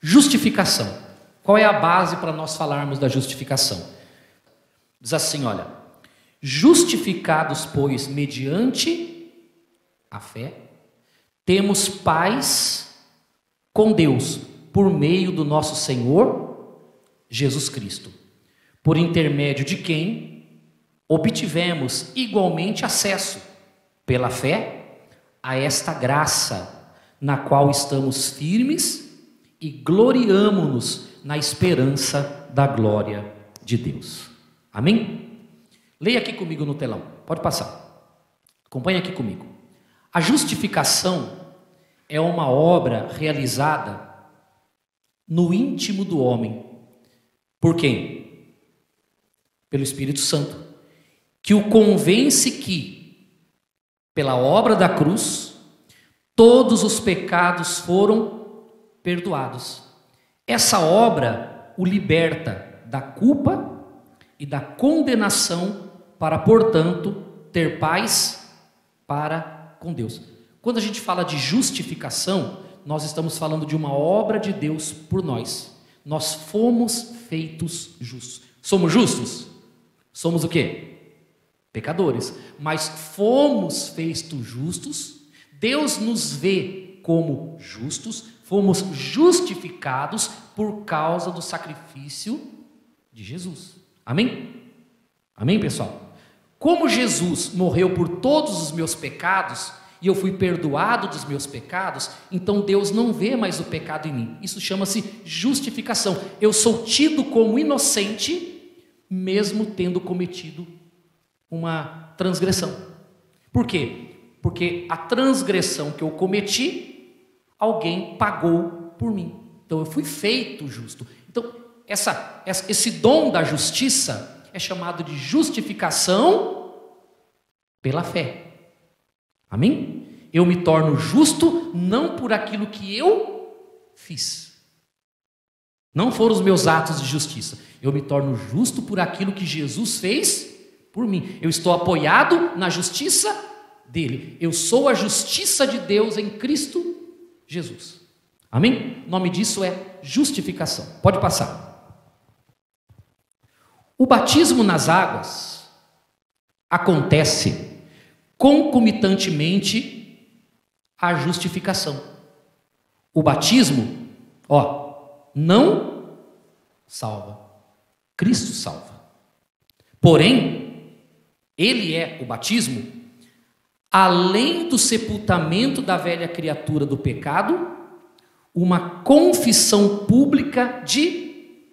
Justificação. Qual é a base para nós falarmos da justificação? Diz assim, olha: justificados, pois, mediante a fé, temos paz com Deus, por meio do nosso Senhor Jesus Cristo, por intermédio de quem obtivemos igualmente acesso, pela fé, a esta graça, na qual estamos firmes e gloriamo-nos na esperança da glória de Deus. Amém? Leia aqui comigo no telão, pode passar. Acompanhe aqui comigo. A justificação é uma obra realizada no íntimo do homem. Por quem? Pelo Espírito Santo, que o convence que, pela obra da cruz, todos os pecados foram perdoados. Essa obra o liberta da culpa e da condenação para, portanto, ter paz para com Deus. Quando a gente fala de justificação, nós estamos falando de uma obra de Deus por nós. Nós fomos feitos justos. Somos justos? Somos o quê? Pecadores. Mas fomos feitos justos. Deus nos vê como justos. Fomos justificados por causa do sacrifício de Jesus. Amém? Amém, pessoal? Como Jesus morreu por todos os meus pecados e eu fui perdoado dos meus pecados, então Deus não vê mais o pecado em mim. Isso chama-se justificação. Eu sou tido como inocente, mesmo tendo cometido uma transgressão. Por quê? Porque a transgressão que eu cometi, alguém pagou por mim. Então eu fui feito justo. Então esse dom da justiça é chamado de justificação pela fé. Amém? Eu me torno justo não por aquilo que eu fiz. Não foram os meus atos de justiça. Eu me torno justo por aquilo que Jesus fez por mim. Eu estou apoiado na justiça dele. Eu sou a justiça de Deus em Cristo Jesus. Amém? O nome disso é justificação. Pode passar. O batismo nas águas acontece concomitantemente à justificação. O batismo, não salva. Cristo salva. Porém, ele é o batismo, além do sepultamento da velha criatura do pecado, uma confissão pública de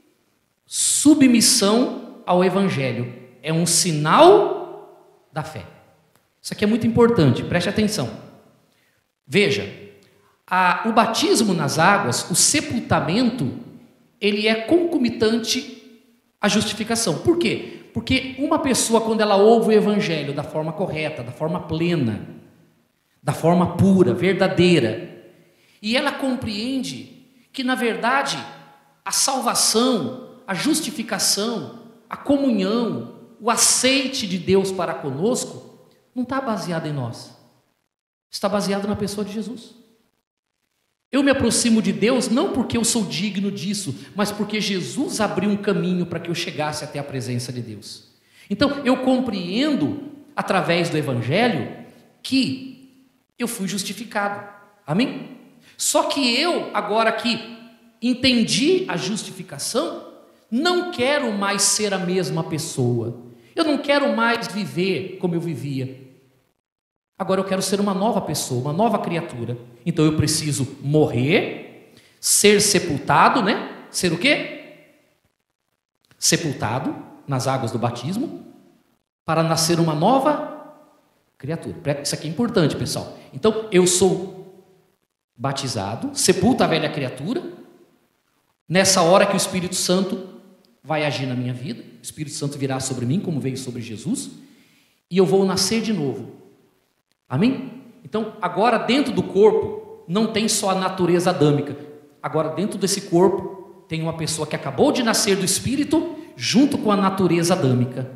submissão ao Evangelho. É um sinal da fé. Isso aqui é muito importante, preste atenção. Veja, o batismo nas águas, o sepultamento, ele é concomitante à justificação. Por quê? Porque uma pessoa, quando ela ouve o Evangelho da forma correta, da forma plena, da forma pura, verdadeira, e ela compreende que, na verdade, a salvação, a justificação, a comunhão, o aceite de Deus para conosco, não está baseado em nós, está baseado na pessoa de Jesus. Eu me aproximo de Deus não porque eu sou digno disso, mas porque Jesus abriu um caminho para que eu chegasse até a presença de Deus. Então eu compreendo, através do Evangelho, que eu fui justificado. Amém? Só que eu, agora que entendi a justificação, não quero mais ser a mesma pessoa. Eu não quero mais viver como eu vivia. Agora eu quero ser uma nova pessoa, uma nova criatura. Então eu preciso morrer, ser sepultado, né? Ser o quê? Sepultado nas águas do batismo, para nascer uma nova criatura. Isso aqui é importante, pessoal. Então eu sou batizado, sepulto a velha criatura. Nessa hora que o Espírito Santo vai agir na minha vida, o Espírito Santo virá sobre mim, como veio sobre Jesus, e eu vou nascer de novo. Amém? Então, agora dentro do corpo, não tem só a natureza adâmica. Agora dentro desse corpo, tem uma pessoa que acabou de nascer do Espírito, junto com a natureza adâmica.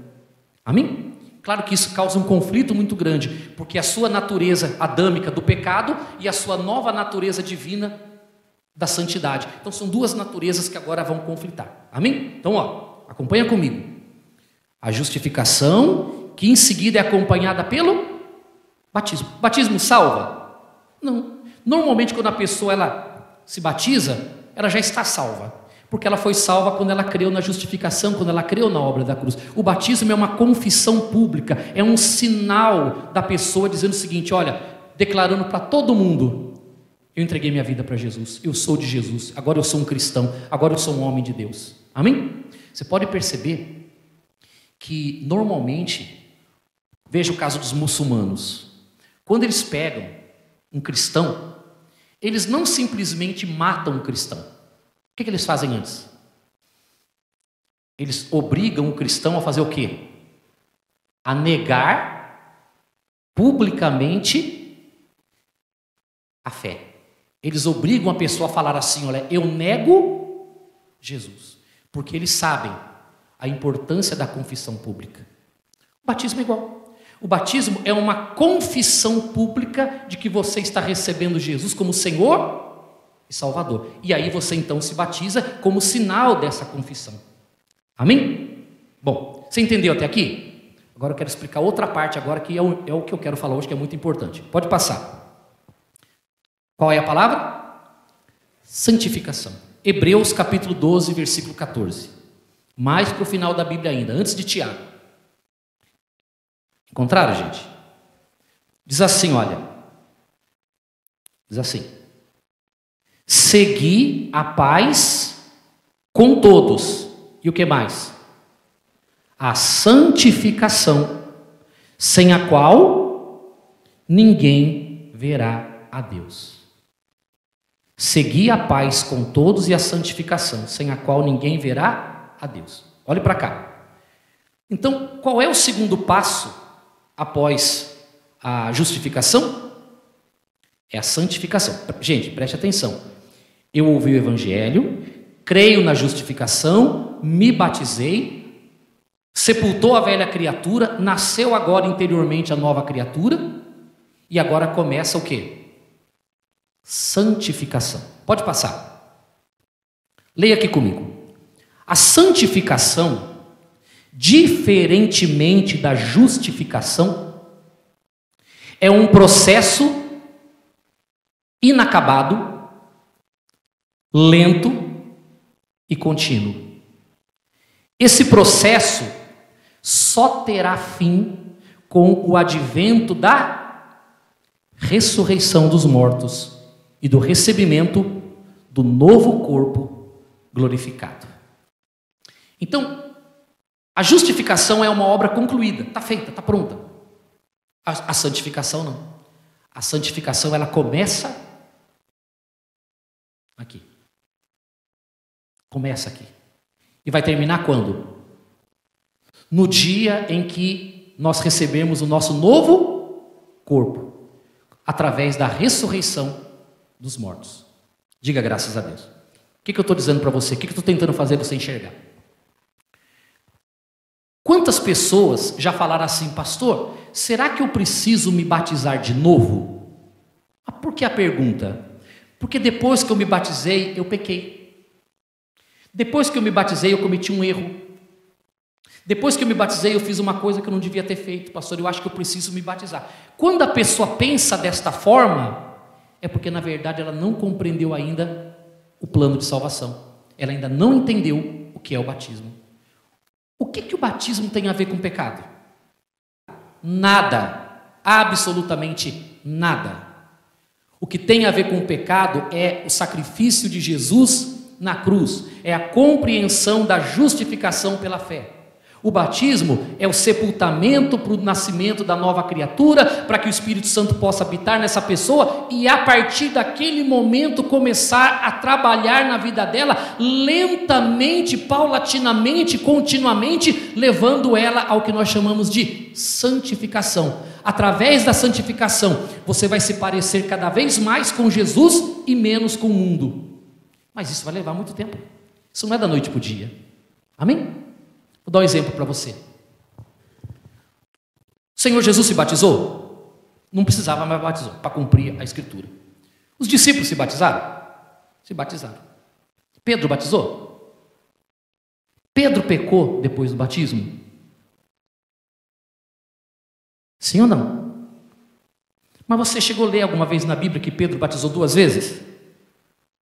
Amém? Claro que isso causa um conflito muito grande, porque a sua natureza adâmica do pecado e a sua nova natureza divina da santidade. Então são duas naturezas que agora vão conflitar. Amém? Então, ó, acompanha comigo. A justificação, que em seguida é acompanhada pelo batismo. Batismo salva? Não. Normalmente quando a pessoa ela se batiza, ela já está salva. Porque ela foi salva quando ela creu na justificação, quando ela creu na obra da cruz. O batismo é uma confissão pública, é um sinal da pessoa dizendo o seguinte, olha, declarando para todo mundo, eu entreguei minha vida para Jesus, eu sou de Jesus, agora eu sou um cristão, agora eu sou um homem de Deus. Amém? Você pode perceber que normalmente, veja o caso dos muçulmanos, quando eles pegam um cristão, eles não simplesmente matam o cristão. O que eles fazem antes? Eles obrigam o cristão a fazer o quê? A negar publicamente a fé. Eles obrigam a pessoa a falar assim, olha, eu nego Jesus. Porque eles sabem a importância da confissão pública. O batismo é igual. O batismo é uma confissão pública de que você está recebendo Jesus como Senhor e Salvador. E aí você então se batiza como sinal dessa confissão. Amém? Bom, você entendeu até aqui? Agora eu quero explicar outra parte agora que é o que eu quero falar hoje, que é muito importante. Pode passar. Qual é a palavra? Santificação. Hebreus capítulo 12, versículo 14. Mais para o final da Bíblia ainda, antes de Tiago. Encontraram, gente? Diz assim, olha. Diz assim. Segui a paz com todos. E o que mais? A santificação, sem a qual ninguém verá a Deus. Segui a paz com todos e a santificação, sem a qual ninguém verá a Deus. Olhe para cá. Então, qual é o segundo passo após a justificação? É a santificação. Gente, preste atenção. Eu ouvi o Evangelho, creio na justificação, me batizei, sepultou a velha criatura, nasceu agora interiormente a nova criatura, e agora começa o quê? Santificação. Pode passar. Leia aqui comigo. A santificação, diferentemente da justificação, é um processo inacabado, lento e contínuo. Esse processo só terá fim com o advento da ressurreição dos mortos e do recebimento do novo corpo glorificado. Então, a justificação é uma obra concluída, está feita, está pronta. A santificação não. A santificação ela começa aqui. Começa aqui. E vai terminar quando? No dia em que nós recebemos o nosso novo corpo, através da ressurreição dos mortos. Diga graças a Deus. O que eu estou dizendo para você? O que eu estou tentando fazer você enxergar? Quantas pessoas já falaram assim, pastor, será que eu preciso me batizar de novo? Por que a pergunta? Porque depois que eu me batizei, eu pequei. Depois que eu me batizei, eu cometi um erro. Depois que eu me batizei, eu fiz uma coisa que eu não devia ter feito. Pastor, eu acho que eu preciso me batizar. Quando a pessoa pensa desta forma, é porque na verdade ela não compreendeu ainda o plano de salvação. Ela ainda não entendeu o que é o batismo. O que o batismo tem a ver com pecado? Nada. Absolutamente nada. O que tem a ver com o pecado é o sacrifício de Jesus na cruz. É a compreensão da justificação pela fé. O batismo é o sepultamento para o nascimento da nova criatura, para que o Espírito Santo possa habitar nessa pessoa e a partir daquele momento começar a trabalhar na vida dela, lentamente, paulatinamente, continuamente, levando ela ao que nós chamamos de santificação. Através da santificação, você vai se parecer cada vez mais com Jesus e menos com o mundo. Mas isso vai levar muito tempo. Isso não é da noite para o dia. Amém? Vou dar um exemplo para você. O Senhor Jesus se batizou? Não precisava, mas batizou, para cumprir a Escritura. Os discípulos se batizaram? se batizaram. Pedro batizou? Pedro pecou depois do batismo? Sim ou não? Mas você chegou a ler alguma vez na Bíblia que Pedro batizou 2 vezes?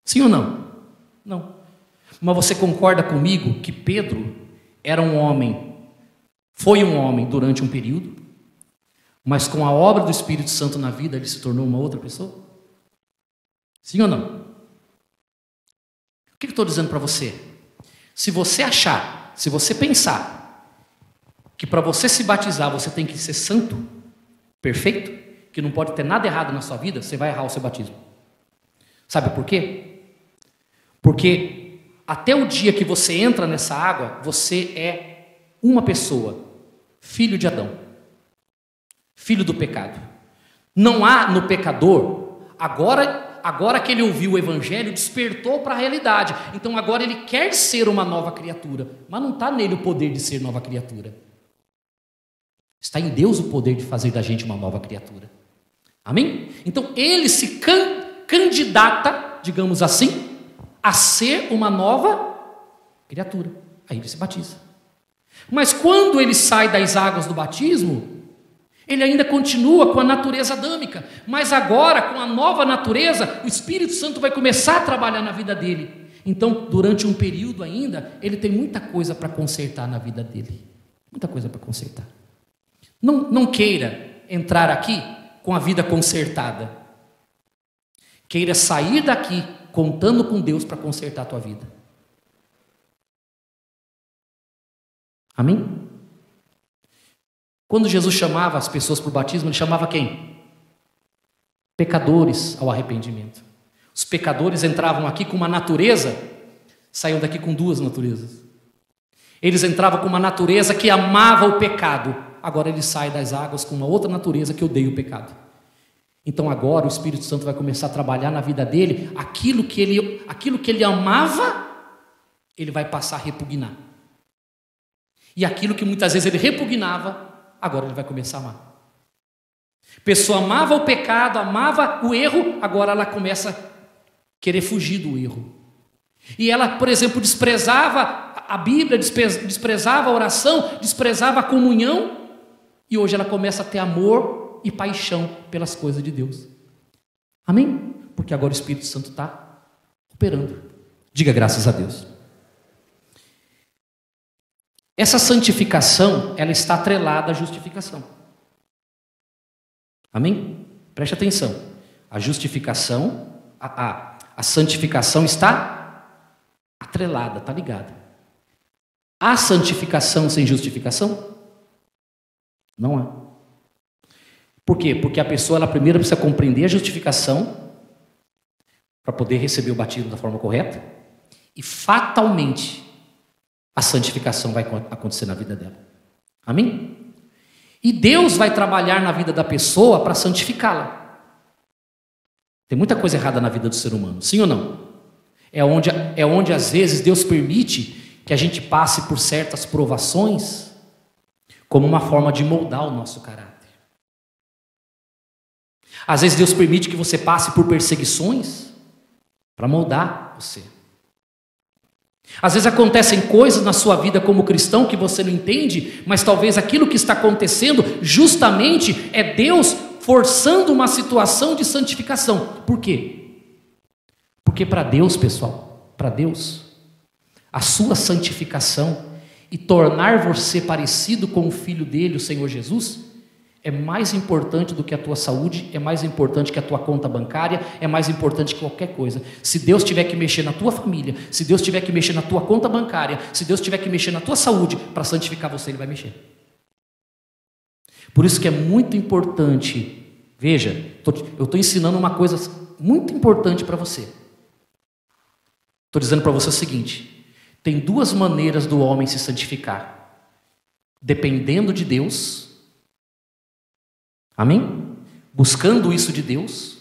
Sim ou não? Não. Mas você concorda comigo que Pedro era um homem, foi um homem durante um período, mas com a obra do Espírito Santo na vida, ele se tornou uma outra pessoa? Sim ou não? O que eu estou dizendo para você? Se você achar, se você pensar que para você se batizar você tem que ser santo, perfeito, que não pode ter nada errado na sua vida, você vai errar o seu batismo. Sabe por quê? Porque até o dia que você entra nessa água, você é uma pessoa, filho de Adão, filho do pecado. Não há no pecador, agora que ele ouviu o evangelho, despertou para a realidade. Então agora ele quer ser uma nova criatura, mas não está nele o poder de ser nova criatura. Está em Deus o poder de fazer da gente uma nova criatura. Amém? Então ele se candidata, digamos assim, a ser uma nova criatura. Aí ele se batiza. Mas quando ele sai das águas do batismo, ele ainda continua com a natureza adâmica, mas agora com a nova natureza, o Espírito Santo vai começar a trabalhar na vida dele. Então, durante um período ainda, ele tem muita coisa para consertar na vida dele. Muita coisa para consertar. Não queira entrar aqui com a vida consertada. Queira sair daqui contando com Deus para consertar a tua vida. Amém? Quando Jesus chamava as pessoas para o batismo, ele chamava quem? Pecadores ao arrependimento. Os pecadores entravam aqui com uma natureza, saíam daqui com 2 naturezas. Eles entravam com uma natureza que amava o pecado. Agora ele sai das águas com uma outra natureza que odeia o pecado. Então agora o Espírito Santo vai começar a trabalhar na vida dele, aquilo que ele amava, ele vai passar a repugnar. E aquilo que muitas vezes ele repugnava, agora ele vai começar a amar. A pessoa amava o pecado, amava o erro, agora ela começa a querer fugir do erro. E ela, por exemplo, desprezava a Bíblia, desprezava a oração, desprezava a comunhão, e hoje ela começa a ter amor e paixão pelas coisas de Deus. Amém? Porque agora o Espírito Santo está operando. Diga graças a Deus. Essa santificação, ela está atrelada à justificação. Amém? Preste atenção. A justificação, a santificação está atrelada, está ligada. Há santificação sem justificação? Não há. Por quê? Porque a pessoa, ela primeiro precisa compreender a justificação para poder receber o batismo da forma correta, e fatalmente a santificação vai acontecer na vida dela. Amém? E Deus vai trabalhar na vida da pessoa para santificá-la. Tem muita coisa errada na vida do ser humano, sim ou não? É onde às vezes Deus permite que a gente passe por certas provações como uma forma de moldar o nosso caráter. Às vezes Deus permite que você passe por perseguições para moldar você. Às vezes acontecem coisas na sua vida como cristão que você não entende, mas talvez aquilo que está acontecendo justamente é Deus forçando uma situação de santificação. Por quê? Porque para Deus, pessoal, para Deus, a sua santificação e tornar você parecido com o Filho dele, o Senhor Jesus, é mais importante do que a tua saúde, é mais importante que a tua conta bancária, é mais importante que qualquer coisa. Se Deus tiver que mexer na tua família, se Deus tiver que mexer na tua conta bancária, se Deus tiver que mexer na tua saúde, para santificar você, Ele vai mexer. Por isso que é muito importante, veja, eu estou ensinando uma coisa muito importante para você. Estou dizendo para você o seguinte: tem 2 maneiras do homem se santificar: dependendo de Deus, amém? Buscando isso de Deus,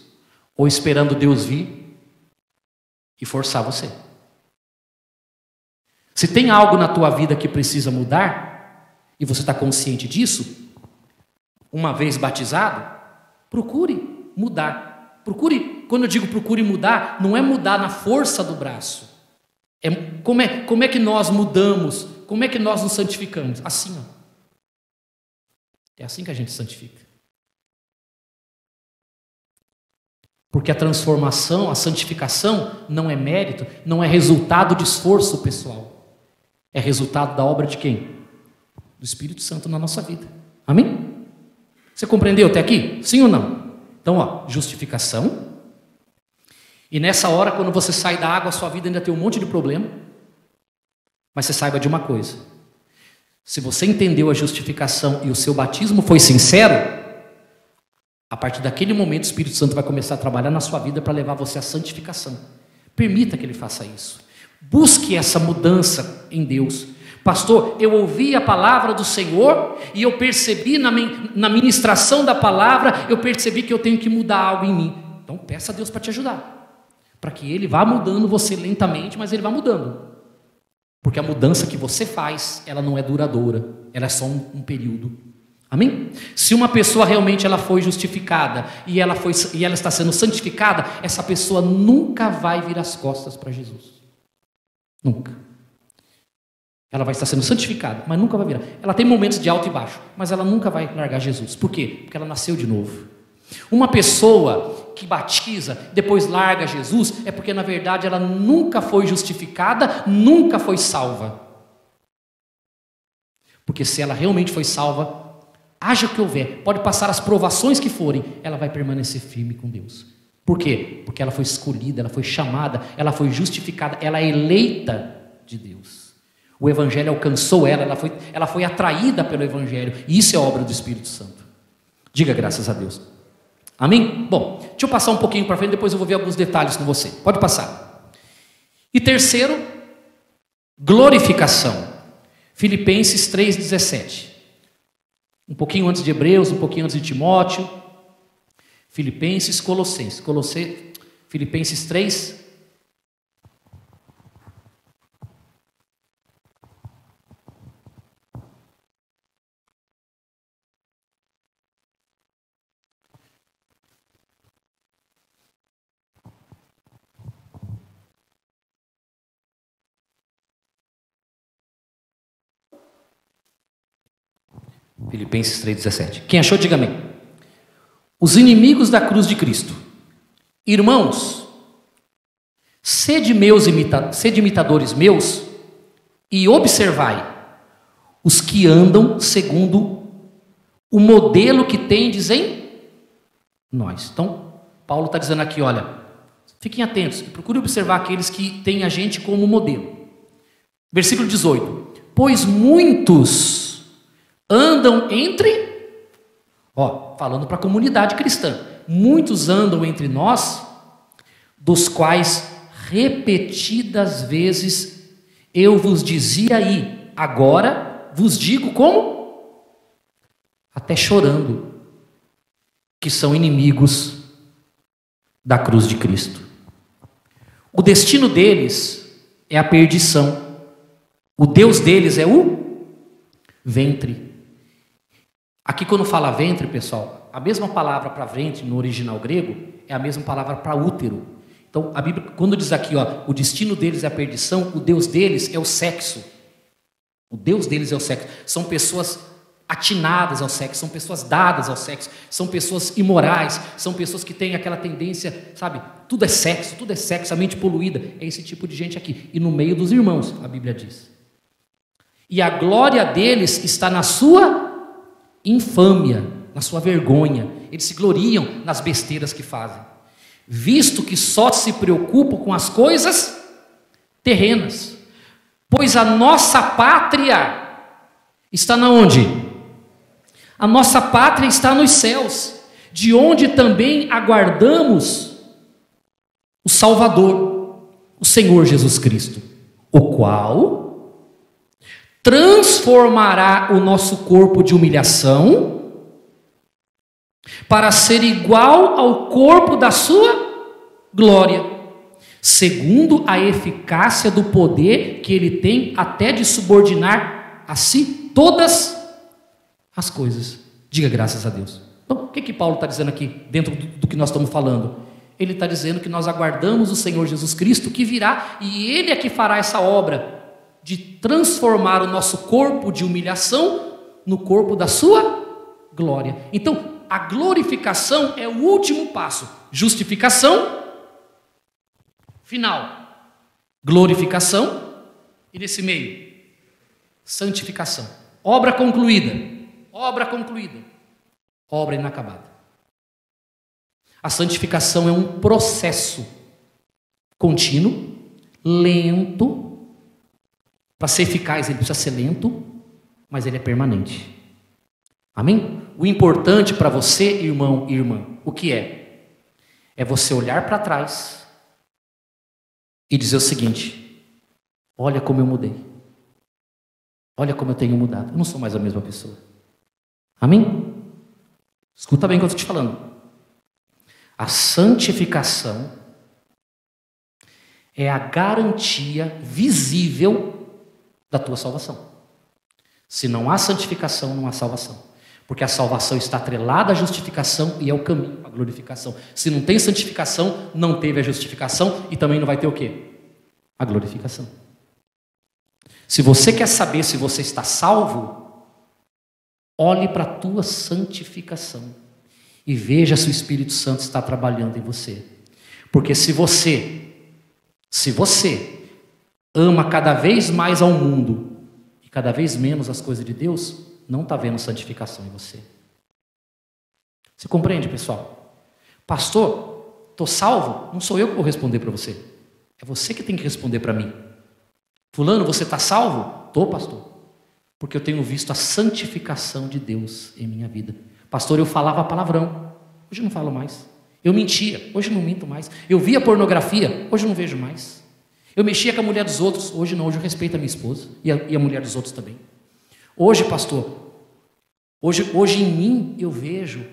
ou esperando Deus vir e forçar você. Se tem algo na tua vida que precisa mudar, e você está consciente disso, uma vez batizado, procure mudar, procure quando eu digo procure mudar, não é mudar na força do braço. Como é que nós mudamos? Como é que nós nos santificamos? Assim, ó. É assim que a gente santifica. Porque a transformação, a santificação, não é mérito, não é resultado de esforço pessoal. É resultado da obra de quem? Do Espírito Santo na nossa vida. Amém? Você compreendeu até aqui? Sim ou não? Então, ó, justificação. E nessa hora, quando você sai da água, a sua vida ainda tem um monte de problema. Mas você saiba de uma coisa. Se você entendeu a justificação e o seu batismo foi sincero, a partir daquele momento o Espírito Santo vai começar a trabalhar na sua vida para levar você à santificação. Permita que Ele faça isso. Busque essa mudança em Deus. Pastor, eu ouvi a palavra do Senhor e eu percebi na ministração da palavra, eu percebi que eu tenho que mudar algo em mim. Então peça a Deus para te ajudar, para que Ele vá mudando você lentamente, mas Ele vá mudando. Porque a mudança que você faz, ela não é duradoura, ela é só um período. Amém? Se uma pessoa realmente ela foi justificada e ela está sendo santificada, essa pessoa nunca vai virar as costas para Jesus. Nunca. Ela vai estar sendo santificada, mas nunca vai virar. Ela tem momentos de alto e baixo, mas ela nunca vai largar Jesus. Por quê? Porque ela nasceu de novo. Uma pessoa que batiza, depois larga Jesus, é porque na verdade ela nunca foi justificada, nunca foi salva. Porque se ela realmente foi salva, haja o que houver, pode passar as provações que forem, ela vai permanecer firme com Deus. Por quê? Porque ela foi escolhida, ela foi chamada, ela foi justificada, ela é eleita de Deus. O Evangelho alcançou ela foi atraída pelo Evangelho, e isso é obra do Espírito Santo. Diga graças a Deus. Amém? Bom, deixa eu passar um pouquinho para frente, depois eu vou ver alguns detalhes com você. Pode passar. E terceiro, glorificação. Filipenses 3,17. Um pouquinho antes de Hebreus, um pouquinho antes de Timóteo. Filipenses, Colossenses. Filipenses 3. Filipenses 3,17. Quem achou, diga amém. Os inimigos da cruz de Cristo. Irmãos, sede imitadores meus e observai os que andam segundo o modelo que tendes em nós. Então, Paulo está dizendo aqui, olha, fiquem atentos, procure observar aqueles que têm a gente como modelo. Versículo 18. Pois muitos andam falando para a comunidade cristã, muitos andam entre nós, dos quais repetidas vezes eu vos dizia aí, agora vos digo como? Até chorando, que são inimigos da cruz de Cristo. O destino deles é a perdição, o Deus deles é o ventre. Aqui quando fala ventre, pessoal, a mesma palavra para ventre no original grego é a mesma palavra para útero. Então a Bíblia, quando diz aqui, o destino deles é a perdição, o Deus deles é o sexo. O Deus deles é o sexo. São pessoas atinadas ao sexo, são pessoas dadas ao sexo, são pessoas imorais, são pessoas que têm aquela tendência, sabe, tudo é sexo, a mente poluída. É esse tipo de gente aqui. E no meio dos irmãos, a Bíblia diz. E a glória deles está na sua infâmia, na sua vergonha. Eles se gloriam nas besteiras que fazem, visto que só se preocupam com as coisas terrenas. Pois a nossa pátria está na onde? A nossa pátria está nos céus, de onde também aguardamos o Salvador, o Senhor Jesus Cristo, o qual transformará o nosso corpo de humilhação para ser igual ao corpo da sua glória, segundo a eficácia do poder que ele tem até de subordinar a si todas as coisas. Diga graças a Deus. Então, o que Paulo está dizendo aqui, dentro do que nós estamos falando? Ele está dizendo que nós aguardamos o Senhor Jesus Cristo que virá, e Ele é que fará essa obra de transformar o nosso corpo de humilhação no corpo da sua glória. Então, a glorificação é o último passo. Justificação, final. Glorificação, e nesse meio, santificação. Obra concluída, obra concluída, obra inacabada. A santificação é um processo contínuo, lento. Para ser eficaz, ele precisa ser lento, mas ele é permanente. Amém? O importante para você, irmão e irmã, o que é? É você olhar para trás e dizer o seguinte: olha como eu mudei. Olha como eu tenho mudado. Eu não sou mais a mesma pessoa. Amém? Escuta bem o que eu estou te falando. A santificação é a garantia visível da tua salvação. Se não há santificação, não há salvação. Porque a salvação está atrelada à justificação e é o caminho para a glorificação. Se não tem santificação, não teve a justificação e também não vai ter o quê? A glorificação. Se você quer saber se você está salvo, olhe para a tua santificação e veja se o Espírito Santo está trabalhando em você. Porque se você ama cada vez mais ao mundo e cada vez menos as coisas de Deus, não está vendo santificação em você. Você compreende, pessoal? Pastor, estou salvo? Não sou eu que vou responder para você. É você que tem que responder para mim. Fulano, você está salvo? Estou, pastor. Porque eu tenho visto a santificação de Deus em minha vida. Pastor, eu falava palavrão. Hoje não falo mais. Eu mentia. Hoje não minto mais. Eu via pornografia. Hoje não vejo mais. Eu mexia com a mulher dos outros. Hoje não. Hoje eu respeito a minha esposa e a mulher dos outros também. Hoje, pastor, hoje em mim eu vejo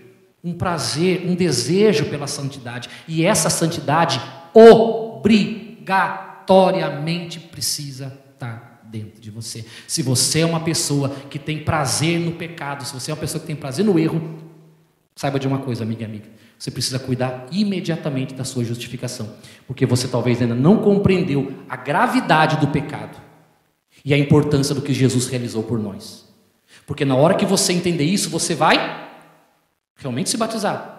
um prazer, um desejo pela santidade. E essa santidade obrigatoriamente precisa estar dentro de você. Se você é uma pessoa que tem prazer no pecado, se você é uma pessoa que tem prazer no erro, saiba de uma coisa, amiga e amiga. Você precisa cuidar imediatamente da sua justificação. Porque você talvez ainda não compreendeu a gravidade do pecado e a importância do que Jesus realizou por nós. Porque na hora que você entender isso, você vai realmente se batizar.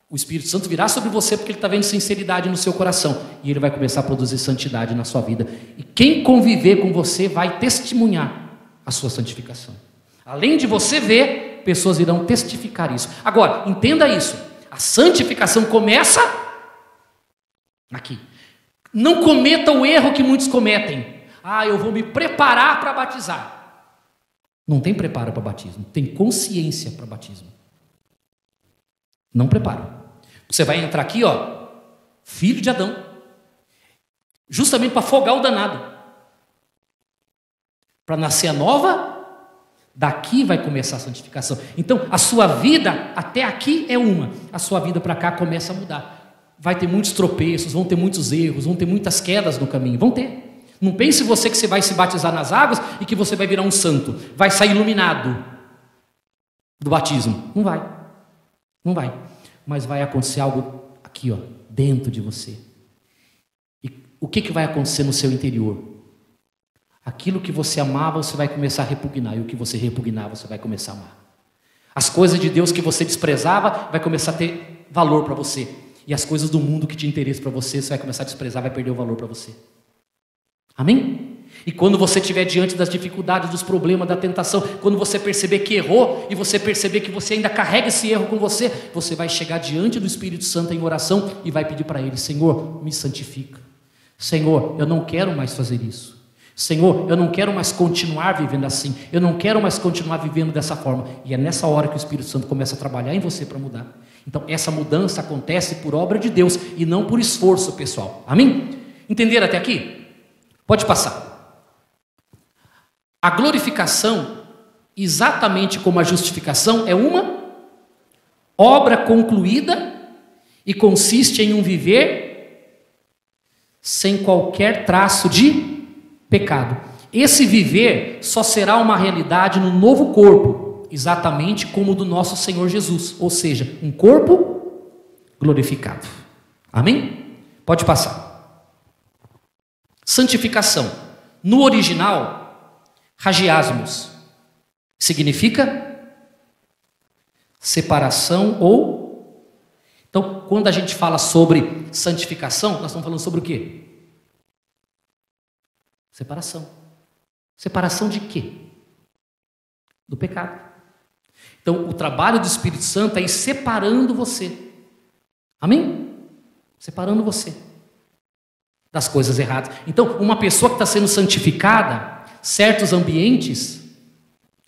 O Espírito Santo virá sobre você porque ele está vendo sinceridade no seu coração. E ele vai começar a produzir santidade na sua vida. E quem conviver com você vai testemunhar a sua santificação. Além de você ver, pessoas irão testificar isso. Agora, entenda isso. A santificação começa aqui. Não cometa o erro que muitos cometem. Eu vou me preparar para batizar. Não tem preparo para batismo, tem consciência para batismo. Não preparo. Você vai entrar aqui, filho de Adão, justamente para afogar o danado. Para nascer a nova, daqui vai começar a santificação. Então, a sua vida até aqui é uma, a sua vida para cá começa a mudar. Vai ter muitos tropeços, vão ter muitos erros, vão ter muitas quedas no caminho, vão ter. Não pense você que você vai se batizar nas águas e que você vai virar um santo, vai sair iluminado do batismo. Não vai, não vai. Mas vai acontecer algo aqui, dentro de você. E o que vai acontecer no seu interior? Aquilo que você amava, você vai começar a repugnar, e o que você repugnava, você vai começar a amar. As coisas de Deus que você desprezava, vai começar a ter valor para você. E as coisas do mundo que tinha interesse para você, você vai começar a desprezar, vai perder o valor para você. Amém? E quando você estiver diante das dificuldades, dos problemas, da tentação, quando você perceber que errou e você perceber que você ainda carrega esse erro com você, você vai chegar diante do Espírito Santo em oração e vai pedir para Ele: Senhor, me santifica. Senhor, eu não quero mais fazer isso. Senhor, eu não quero mais continuar vivendo assim. Eu não quero mais continuar vivendo dessa forma. E é nessa hora que o Espírito Santo começa a trabalhar em você para mudar. Então essa mudança acontece por obra de Deus e não por esforço pessoal. Amém? Entenderam até aqui? Pode passar. A glorificação, exatamente como a justificação, é uma obra concluída e consiste em um viver sem qualquer traço de pecado. Esse viver só será uma realidade no novo corpo, exatamente como o do nosso Senhor Jesus, ou seja, um corpo glorificado. Amém? Pode passar. Santificação. No original, hagiasmos, significa separação ou... Então, quando a gente fala sobre santificação, nós estamos falando sobre o quê? Separação. Separação de quê? Do pecado. Então, o trabalho do Espírito Santo é ir separando você. Amém? Separando você das coisas erradas. Então, uma pessoa que está sendo santificada, certos ambientes,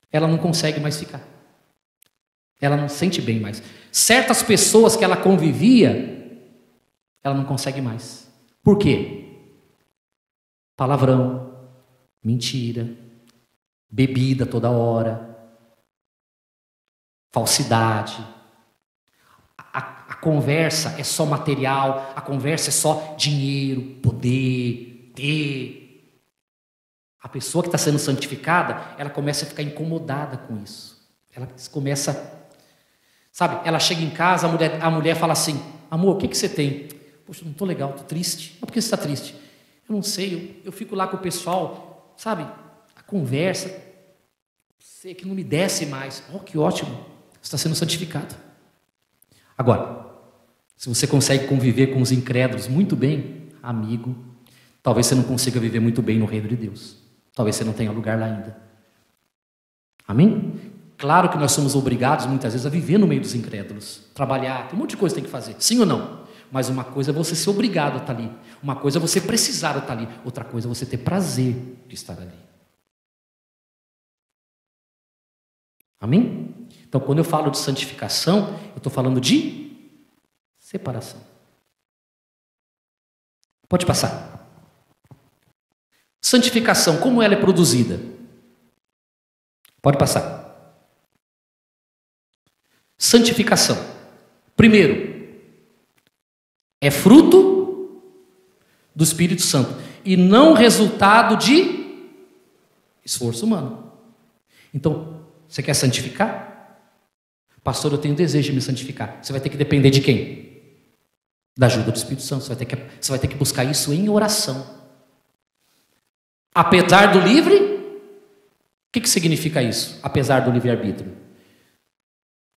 ela não consegue mais ficar. Ela não se sente bem mais. Certas pessoas que ela convivia, ela não consegue mais. Por quê? Palavrão, mentira, bebida toda hora, falsidade. A conversa é só material, a conversa é só dinheiro, poder, ter. A pessoa que está sendo santificada, ela começa a ficar incomodada com isso. Ela começa, sabe, ela chega em casa, a mulher fala assim: amor, o que você tem? Poxa, não estou legal, estou triste. Mas por que você está triste? Eu não sei, eu fico lá com o pessoal, sabe, a conversa, sei que não me desce mais. Oh, que ótimo, você está sendo santificado. Agora, se você consegue conviver com os incrédulos muito bem, amigo, talvez você não consiga viver muito bem no reino de Deus. Talvez você não tenha lugar lá ainda. Amém? Claro que nós somos obrigados muitas vezes a viver no meio dos incrédulos, trabalhar, tem um monte de coisa que tem que fazer, sim ou não? Mas uma coisa é você ser obrigado a estar ali, uma coisa é você precisar estar ali, outra coisa é você ter prazer de estar ali. Amém? Então, quando eu falo de santificação, eu estou falando de separação. Pode passar. Santificação, como ela é produzida? Pode passar. Santificação. Primeiro, é fruto do Espírito Santo e não resultado de esforço humano. Então, você quer santificar? Pastor, eu tenho desejo de me santificar. Você vai ter que depender de quem? Da ajuda do Espírito Santo. Você vai ter que buscar isso em oração. Apesar do livre, o que significa isso? Apesar do livre-arbítrio.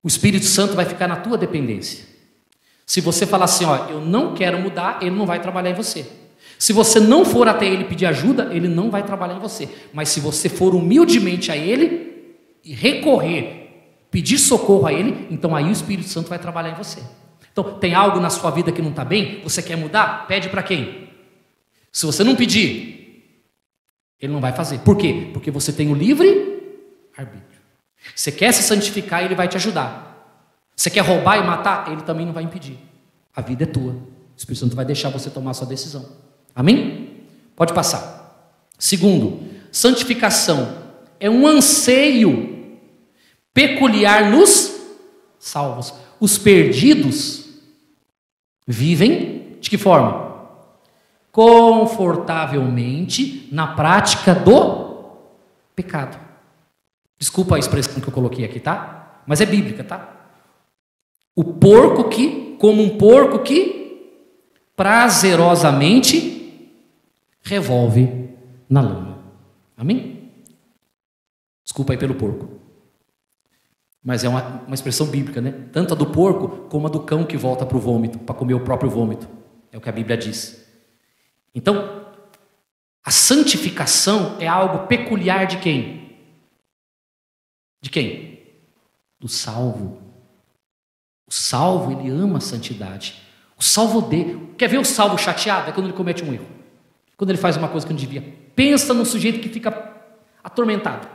O Espírito Santo vai ficar na tua dependência. Se você falar assim, ó, eu não quero mudar, ele não vai trabalhar em você. Se você não for até ele pedir ajuda, ele não vai trabalhar em você. Mas se você for humildemente a ele e recorrer, pedir socorro a ele, então aí o Espírito Santo vai trabalhar em você. Então, tem algo na sua vida que não está bem? Você quer mudar? Pede para quem? Se você não pedir, ele não vai fazer. Por quê? Porque você tem o livre arbítrio. Você quer se santificar, ele vai te ajudar. Você quer roubar e matar? Ele também não vai impedir. A vida é tua. O Espírito Santo vai deixar você tomar a sua decisão. Amém? Pode passar. Segundo, santificação é um anseio peculiar nos salvos. Os perdidos vivem de que forma? Confortavelmente na prática do pecado. Desculpa a expressão que eu coloquei aqui, tá? Mas é bíblica, tá? O porco que, como um porco que prazerosamente revolve na lama. Amém? Desculpa aí pelo porco. Mas é uma expressão bíblica, né? Tanto a do porco como a do cão que volta para o vômito, para comer o próprio vômito. É o que a Bíblia diz. Então, a santificação é algo peculiar de quem? De quem? Do salvo. O salvo, ele ama a santidade. O salvo quer ver o salvo chateado? É quando ele comete um erro. Quando ele faz uma coisa que não devia. Pensa no sujeito que fica atormentado,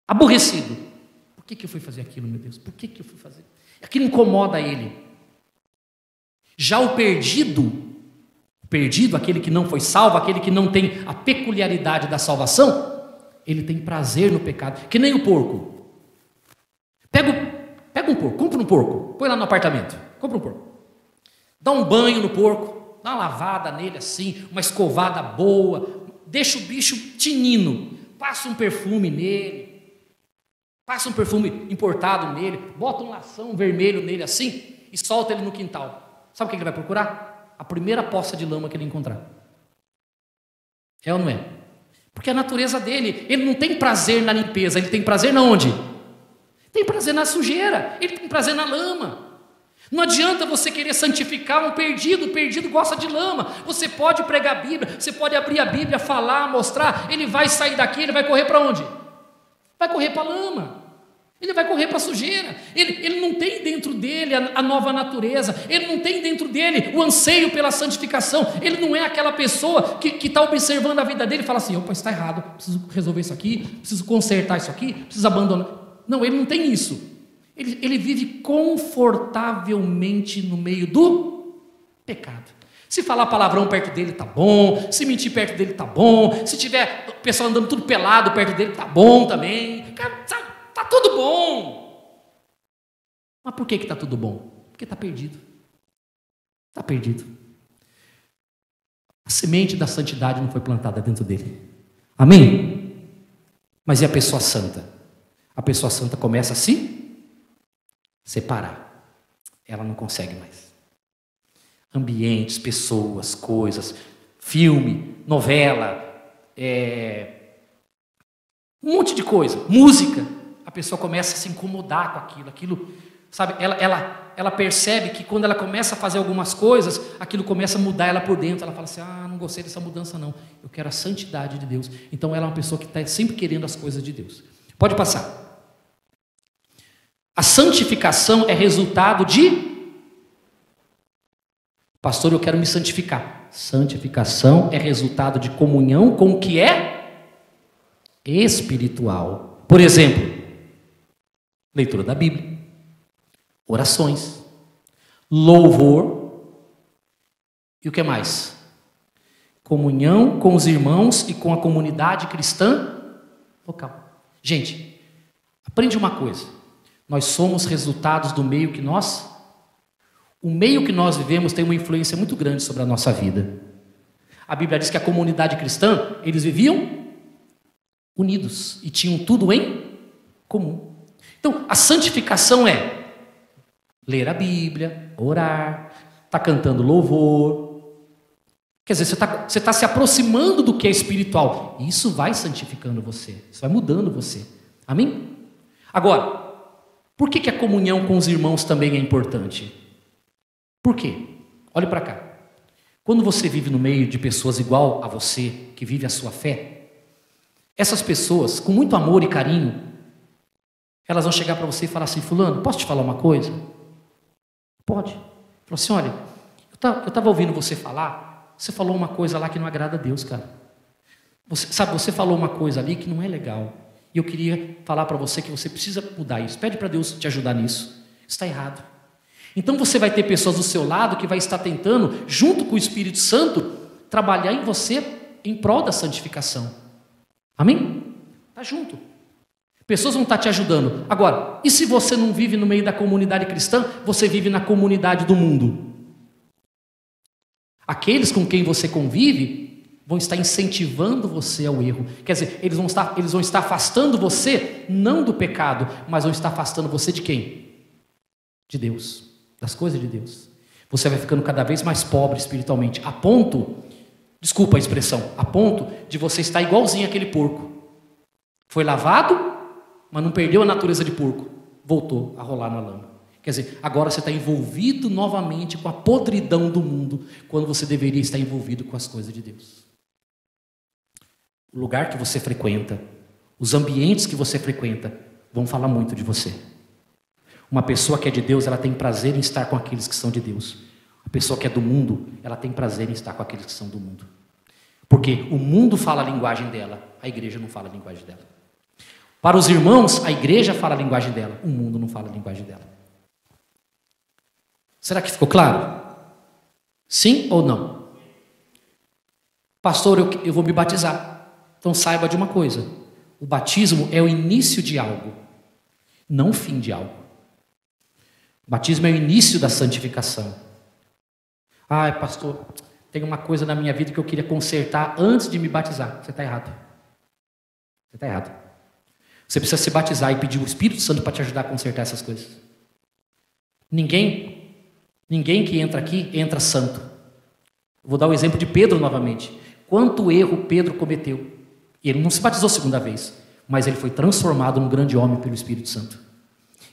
aborrecido. Por que eu fui fazer aquilo, meu Deus? Por que eu fui fazer? Aquilo incomoda ele. Já o perdido, aquele que não foi salvo, aquele que não tem a peculiaridade da salvação, ele tem prazer no pecado. Que nem o porco. Pega um porco, compra um porco, põe lá no apartamento, compra um porco. Dá um banho no porco, dá uma lavada nele assim, uma escovada boa, deixa o bicho tinino, passa um perfume nele, passa um perfume importado nele, bota um lação vermelho nele assim e solta ele no quintal. Sabe o que ele vai procurar? a primeira poça de lama que ele encontrar. É ou não é? Porque a natureza dele, ele não tem prazer na limpeza, ele tem prazer na onde? Tem prazer na sujeira, ele tem prazer na lama. Não adianta você querer santificar um perdido, o perdido gosta de lama. Você pode pregar a Bíblia, você pode abrir a Bíblia, falar, mostrar, ele vai sair daqui, ele vai correr para onde? Vai correr para a lama. Ele vai correr para a sujeira. Ele não tem dentro dele a nova natureza. Ele não tem dentro dele o anseio pela santificação. Ele não é aquela pessoa que está observando a vida dele e fala assim: opa, está errado, preciso resolver isso aqui, preciso consertar isso aqui, preciso abandonar. Não, ele não tem isso. Ele vive confortavelmente no meio do pecado. Se falar palavrão perto dele, tá bom. Se mentir perto dele, tá bom. Se tiver o pessoal andando tudo pelado perto dele, tá bom também. Cara, tá tudo bom. Mas por que está tudo bom? Porque está perdido. Está perdido. A semente da santidade não foi plantada dentro dele. Amém? Mas e a pessoa santa? A pessoa santa começa a se separar. Ela não consegue mais. Ambientes, pessoas, coisas, filme, novela, um monte de coisa, música. A pessoa começa a se incomodar com aquilo, sabe? Ela percebe que quando ela começa a fazer algumas coisas, aquilo começa a mudar ela por dentro. Ela fala assim: não gostei dessa mudança não, eu quero a santidade de Deus. Então ela é uma pessoa que está sempre querendo as coisas de Deus. Pode passar. A santificação é resultado de... Pastor, eu quero me santificar. Santificação é resultado de comunhão com o que é espiritual. Por exemplo, leitura da Bíblia, orações, louvor e o que mais? Comunhão com os irmãos e com a comunidade cristã local. Gente, aprende uma coisa: nós somos resultados do meio que nós... O meio que nós vivemos tem uma influência muito grande sobre a nossa vida. A Bíblia diz que a comunidade cristã, eles viviam unidos e tinham tudo em comum. Então, a santificação é ler a Bíblia, orar, estar cantando louvor. Quer dizer, você está se aproximando do que é espiritual. Isso vai santificando você, isso vai mudando você. Amém? Agora, por que a comunhão com os irmãos também é importante? Por quê? Olhe para cá. Quando você vive no meio de pessoas igual a você, que vive a sua fé, essas pessoas, com muito amor e carinho, elas vão chegar para você e falar assim: fulano, posso te falar uma coisa? Pode. Fala assim: olha, eu estava ouvindo você falar, você falou uma coisa lá que não agrada a Deus, cara. Você falou uma coisa ali que não é legal. E eu queria falar para você que você precisa mudar isso. Pede para Deus te ajudar nisso. Isso está errado. Então você vai ter pessoas do seu lado que vai estar tentando, junto com o Espírito Santo, trabalhar em você em prol da santificação. Amém? Está junto. Pessoas vão estar te ajudando. Agora, e se você não vive no meio da comunidade cristã, você vive na comunidade do mundo? Aqueles com quem você convive vão estar incentivando você ao erro. Quer dizer, eles vão estar afastando você, não do pecado, mas vão estar afastando você de quem? De Deus. Das coisas de Deus. Você vai ficando cada vez mais pobre espiritualmente, a ponto, desculpa a expressão, a ponto de você estar igualzinho aquele porco. Foi lavado, mas não perdeu a natureza de porco, voltou a rolar na lama. Quer dizer, agora você está envolvido novamente com a podridão do mundo, quando você deveria estar envolvido com as coisas de Deus. O lugar que você frequenta, os ambientes que você frequenta, vão falar muito de você. Uma pessoa que é de Deus, ela tem prazer em estar com aqueles que são de Deus. A pessoa que é do mundo, ela tem prazer em estar com aqueles que são do mundo. Porque o mundo fala a linguagem dela, a igreja não fala a linguagem dela. Para os irmãos, a igreja fala a linguagem dela, o mundo não fala a linguagem dela. Será que ficou claro? Sim ou não? Pastor, eu vou me batizar. Então saiba de uma coisa: o batismo é o início de algo, não o fim de algo. O batismo é o início da santificação. Ai, pastor, tem uma coisa na minha vida que eu queria consertar antes de me batizar. Você está errado. Você está errado. Você precisa se batizar e pedir o Espírito Santo para te ajudar a consertar essas coisas. Ninguém que entra aqui entra santo. Vou dar o exemplo de Pedro novamente. Quanto erro Pedro cometeu. Ele não se batizou segunda vez, mas ele foi transformado num grande homem pelo Espírito Santo.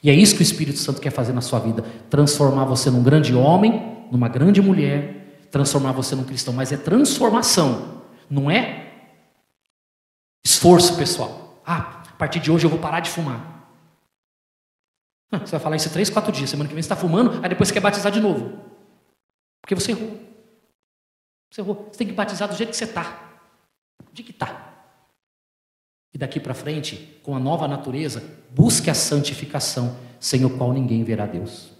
E é isso que o Espírito Santo quer fazer na sua vida. Transformar você num grande homem, numa grande mulher, transformar você num cristão. Mas é transformação, não é esforço pessoal. Ah, a partir de hoje eu vou parar de fumar. Você vai falar isso 3, 4 dias. Semana que vem você está fumando, aí depois você quer batizar de novo. Porque você errou. Você errou. Você tem que batizar do jeito que você está. Do jeito que está. E daqui para frente, com a nova natureza, busque a santificação, sem o qual ninguém verá Deus.